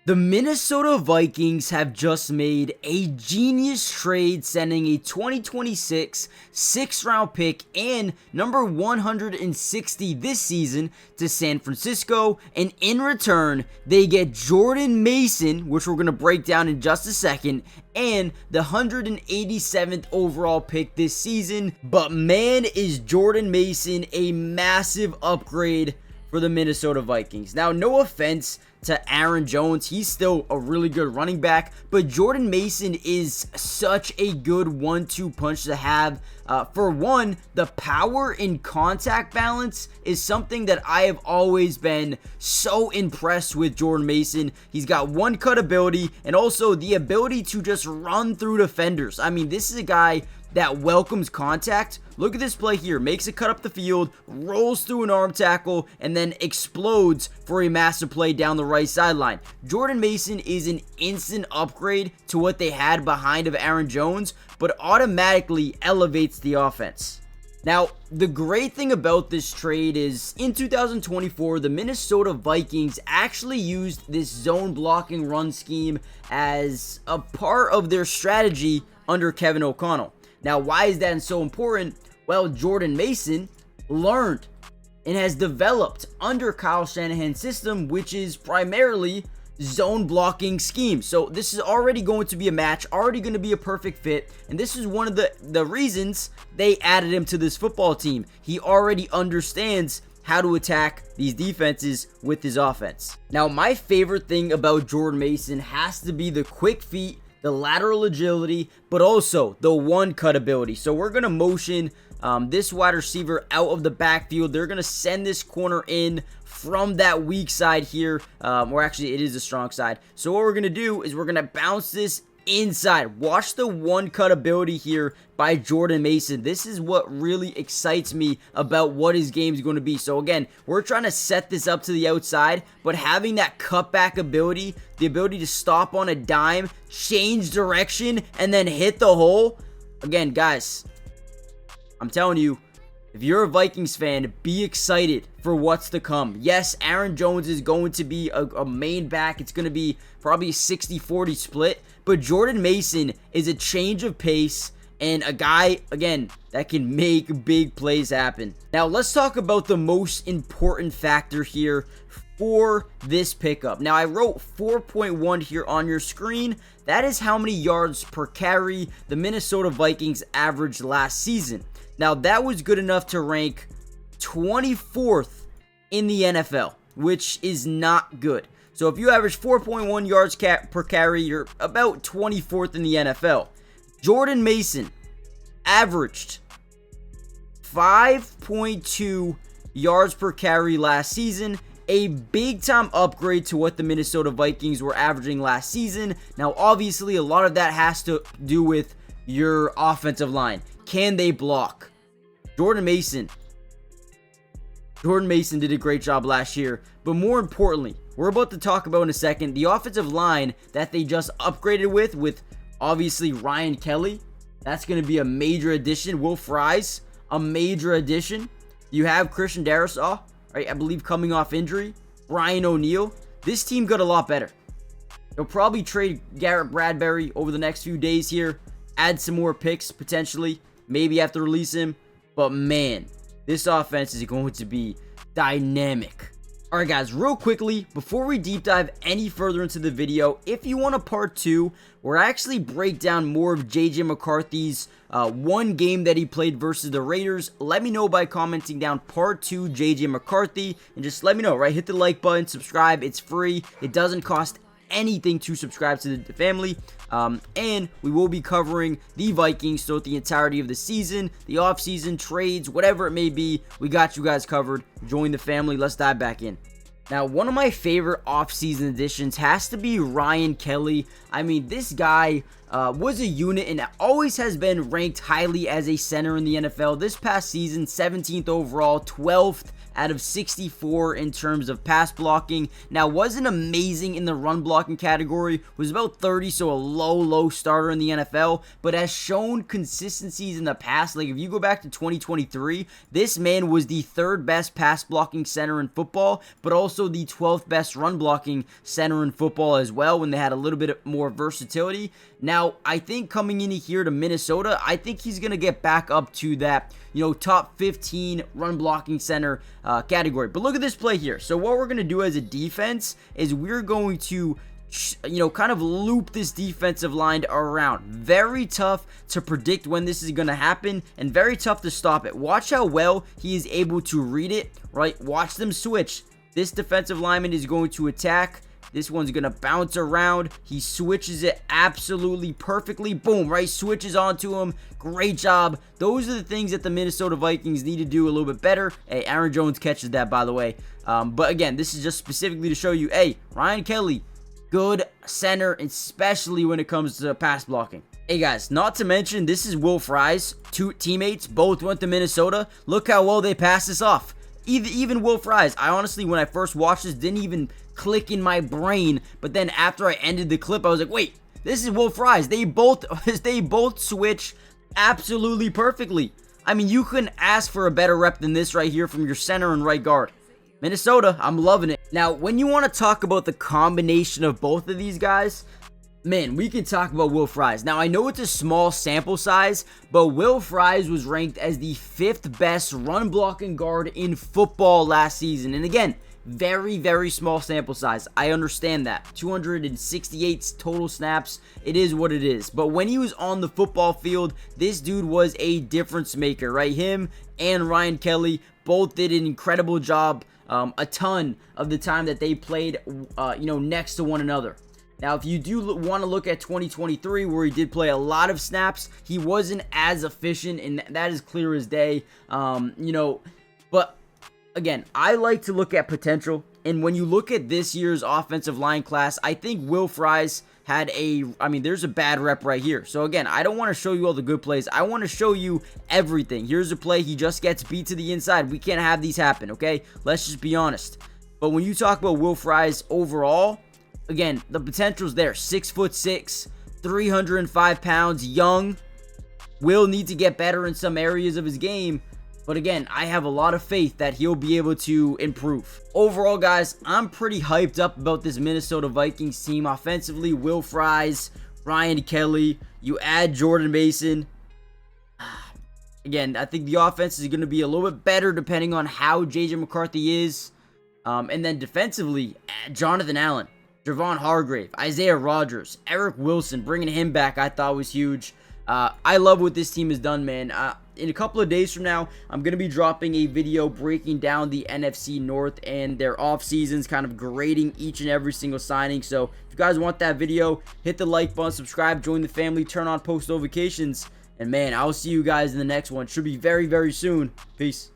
The Minnesota Vikings have just made a genius trade, sending a 2026 6th-round pick and number 160 this season to San Francisco, and in return, they get Jordan Mason, which we're going to break down in just a second, and the 187th overall pick this season. But man, is Jordan Mason a massive upgrade for the Minnesota Vikings. Now, no offense to Aaron Jones, he's still a really good running back, but Jordan Mason is such a good 1-2 punch to have. For one, the power and contact balance is something that I have always been so impressed with Jordan Mason. He's got one cut ability and also the ability to just run through defenders. I mean, this is a guy that welcomes contact. Look at this play here. Makes a cut up the field, rolls through an arm tackle, and then explodes for a massive play down the right sideline. Jordan Mason is an instant upgrade to what they had behind of Aaron Jones, but automatically elevates the offense. Now, the great thing about this trade is in 2024, the Minnesota Vikings actually used this zone blocking run scheme as a part of their strategy under Kevin O'Connell. Now, why is that so important? Well, Jordan Mason learned and has developed under Kyle Shanahan's system, which is primarily zone blocking scheme. So this is already going to be a match, already going to be a perfect fit, and this is one of the reasons they added him to this football team. He already understands how to attack these defenses with his offense. Now, my favorite thing about Jordan Mason has to be the quick feet, the lateral agility, but also the one cut ability. So we're going to motion this wide receiver out of the backfield. They're going to send this corner in from that weak side here, or actually it is a strong side. So what we're going to do is we're going to bounce this inside. Watch the one cut ability here by Jordan Mason. This is what really excites me about what his game is going to be. So again, we're trying to set this up to the outside, but having that cutback ability, the ability to stop on a dime, change direction, and then hit the hole. Again, guys, I'm telling you, if you're a Vikings fan, be excited for what's to come. Yes, Aaron Jones is going to be a main back. It's going to be probably a 60-40 split. But Jordan Mason is a change of pace and a guy, again, that can make big plays happen. Now, let's talk about the most important factor here for this pickup. Now, I wrote 4.1 here on your screen. That is how many yards per carry the Minnesota Vikings averaged last season. Now, that was good enough to rank 24th in the NFL, which is not good. So if you average 4.1 yards per carry, you're about 24th in the NFL. Jordan Mason averaged 5.2 yards per carry last season, a big-time upgrade to what the Minnesota Vikings were averaging last season. Now, obviously, a lot of that has to do with your offensive line. Can they block? Jordan Mason did a great job last year, but more importantly, we're about to talk about in a second, the offensive line that they just upgraded with obviously Ryan Kelly. That's going to be a major addition. Will Fries, a major addition. You have Christian Darrisaw, right? I believe coming off injury. Brian O'Neill. This team got a lot better. They'll probably trade Garrett Bradbury over the next few days here. Add some more picks potentially. Maybe have to release him. But man, this offense is going to be dynamic. Alright guys, real quickly, before we deep dive any further into the video, if you want a part 2, where I actually break down more of JJ McCarthy's one game that he played versus the Raiders, let me know by commenting down part 2 JJ McCarthy, and just let me know, right? Hit the like button, subscribe, it's free, it doesn't cost anything to subscribe to the family, and we will be covering the Vikings throughout the entirety of the season, the offseason, trades, whatever it may be. We got you guys covered. Join the family. Let's dive back in. Now, one of my favorite offseason additions has to be Ryan Kelly. I mean, this guy was a unit and always has been ranked highly as a center in the NFL. This past season, 17th overall, 12th out of 64 in terms of pass blocking. Now, wasn't amazing in the run blocking category, was about 30, so a low starter in the NFL, but has shown consistencies in the past. Like, if you go back to 2023, this man was the 3rd best pass blocking center in football, but also the 12th best run blocking center in football as well, when they had a little bit more versatility. Now, I think coming in here to Minnesota, I think he's going to get back up to that, top 15 run blocking center category. But look at this play here. So what we're going to do as a defense is we're going to kind of loop this defensive line around. Very tough to predict when this is going to happen, and very tough to stop it. Watch how well he is able to read it, right? Watch them switch. This defensive lineman is going to attack. This one's going to bounce around. He switches it absolutely perfectly. Boom, right? Switches onto him. Great job. Those are the things that the Minnesota Vikings need to do a little bit better. Hey, Aaron Jones catches that, by the way. But again, this is just specifically to show you, hey, Ryan Kelly, good center, especially when it comes to pass blocking. Hey guys, not to mention, this is Will Fries. 2 teammates, both went to Minnesota. Look how well they passed this off. Even Will Fries, I honestly, when I first watched this, didn't even click in my brain. But then after I ended the clip, I was like, wait, this is Will Fries. They both switch absolutely perfectly. I mean, you couldn't ask for a better rep than this right here from your center and right guard. Minnesota, I'm loving it. Now, when you want to talk about the combination of both of these guys, man, we can talk about Will Fries. Now, I know it's a small sample size, but Will Fries was ranked as the 5th best run blocking guard in football last season. And again, very small sample size. I understand that. 268 total snaps. It is what it is. But when he was on the football field, this dude was a difference maker, right? Him and Ryan Kelly both did an incredible job a ton of the time that they played, next to one another. Now, if you do want to look at 2023, where he did play a lot of snaps, he wasn't as efficient, and that is clear as day. But again, I like to look at potential. And when you look at this year's offensive line class, I think Will Fries had there's a bad rep right here. So again, I don't want to show you all the good plays. I want to show you everything. Here's a play. He just gets beat to the inside. We can't have these happen, okay? Let's just be honest. But when you talk about Will Fries overall, again, the potential's there. 6'6", 305 pounds, young. Will need to get better in some areas of his game. But again, I have a lot of faith that he'll be able to improve. Overall, guys, I'm pretty hyped up about this Minnesota Vikings team. Offensively, Will Fries, Ryan Kelly, you add Jordan Mason. Again, I think the offense is going to be a little bit better depending on how J.J. McCarthy is. And then defensively, Jonathan Allen, Javon Hargrave, Isaiah Rodgers, Eric Wilson, bringing him back I thought was huge. I love what this team has done, man. In a couple of days from now, I'm going to be dropping a video breaking down the NFC North and their off seasons, kind of grading each and every single signing. So if you guys want that video, hit the like button, subscribe, join the family, turn on post notifications. And man, I'll see you guys in the next one. Should be very soon. Peace.